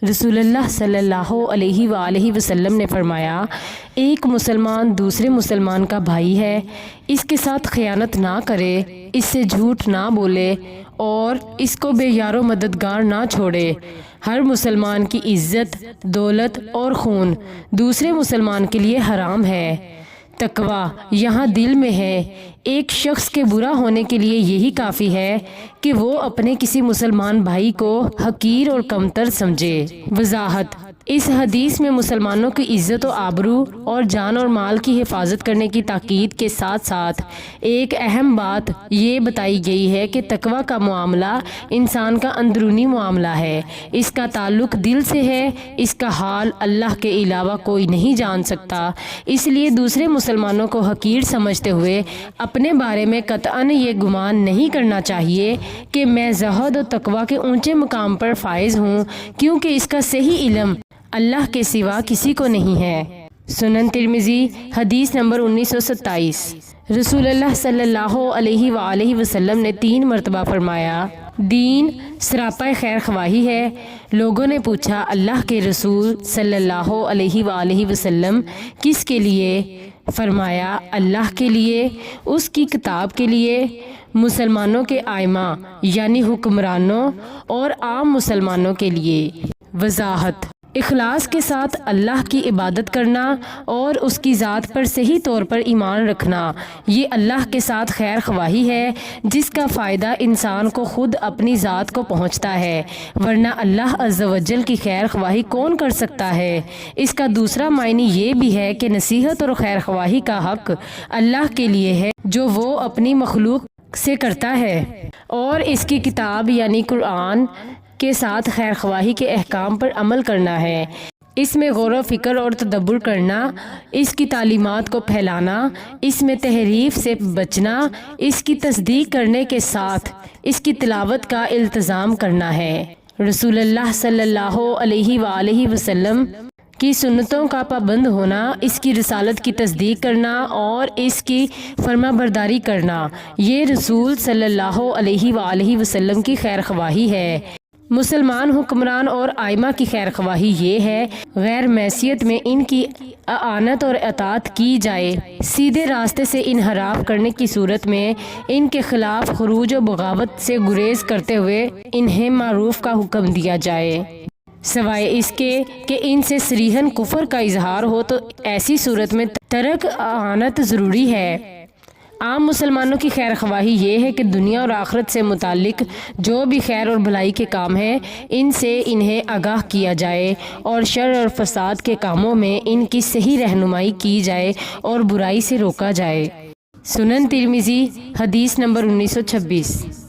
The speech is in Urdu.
رسول اللہ صلی اللہ علیہ وآلہ وسلم نے فرمایا، ایک مسلمان دوسرے مسلمان کا بھائی ہے، اس کے ساتھ خیانت نہ کرے، اس سے جھوٹ نہ بولے اور اس کو بے یار و مددگار نہ چھوڑے۔ ہر مسلمان کی عزت، دولت اور خون دوسرے مسلمان کے لیے حرام ہے۔ تقویٰ یہاں دل میں ہے۔ ایک شخص کے برا ہونے کے لیے یہی کافی ہے کہ وہ اپنے کسی مسلمان بھائی کو حقیر اور کمتر سمجھے۔ وضاحت: اس حدیث میں مسلمانوں کی عزت و آبرو اور جان اور مال کی حفاظت کرنے کی تاکید کے ساتھ ساتھ ایک اہم بات یہ بتائی گئی ہے کہ تقویٰ کا معاملہ انسان کا اندرونی معاملہ ہے، اس کا تعلق دل سے ہے، اس کا حال اللہ کے علاوہ کوئی نہیں جان سکتا۔ اس لیے دوسرے مسلمانوں کو حقیر سمجھتے ہوئے اپنے بارے میں قطعاً یہ گمان نہیں کرنا چاہیے کہ میں زہد و تقویٰ کے اونچے مقام پر فائز ہوں، کیونکہ اس کا صحیح علم اللہ کے سوا کسی کو نہیں ہے۔ سنن ترمذی حدیث نمبر 1927۔ رسول اللہ صلی اللہ علیہ وآلہ وسلم نے 3 مرتبہ فرمایا، دین سراپا خیر خواہی ہے۔ لوگوں نے پوچھا، اللہ کے رسول صلی اللہ علیہ وآلہ وسلم کس کے لیے؟ فرمایا، اللہ کے لیے، اس کی کتاب کے لیے، مسلمانوں کے ائمہ یعنی حکمرانوں اور عام مسلمانوں کے لیے۔ وضاحت: اخلاص کے ساتھ اللہ کی عبادت کرنا اور اس کی ذات پر صحیح طور پر ایمان رکھنا، یہ اللہ کے ساتھ خیر خواہی ہے جس کا فائدہ انسان کو خود اپنی ذات کو پہنچتا ہے، ورنہ اللہ عز و جل کی خیر خواہی کون کر سکتا ہے؟ اس کا دوسرا معنی یہ بھی ہے کہ نصیحت اور خیر خواہی کا حق اللہ کے لیے ہے جو وہ اپنی مخلوق سے کرتا ہے، اور اس کی کتاب یعنی قرآن کے ساتھ خیر خواہی کے احکام پر عمل کرنا ہے، اس میں غور و فکر اور تدبر کرنا، اس کی تعلیمات کو پھیلانا، اس میں تحریف سے بچنا، اس کی تصدیق کرنے کے ساتھ اس کی تلاوت کا التزام کرنا ہے۔ رسول اللہ صلی اللہ علیہ وآلہ وسلم کی سنتوں کا پابند ہونا، اس کی رسالت کی تصدیق کرنا اور اس کی فرما برداری کرنا، یہ رسول صلی اللہ علیہ وآلہ وسلم کی خیر خواہی ہے۔ مسلمان حکمران اور ائمہ کی خیر خواہی یہ ہے، غیر معصیت میں ان کی اعانت اور اطاعت کی جائے، سیدھے راستے سے انحراف کرنے کی صورت میں ان کے خلاف خروج و بغاوت سے گریز کرتے ہوئے انہیں معروف کا حکم دیا جائے، سوائے اس کے کہ ان سے صریحاً کفر کا اظہار ہو تو ایسی صورت میں ترک اعانت ضروری ہے۔ عام مسلمانوں کی خیر خواہی یہ ہے کہ دنیا اور آخرت سے متعلق جو بھی خیر اور بھلائی کے کام ہیں ان سے انہیں آگاہ کیا جائے اور شر اور فساد کے کاموں میں ان کی صحیح رہنمائی کی جائے اور برائی سے روکا جائے۔ سنن ترمذی حدیث نمبر 1926۔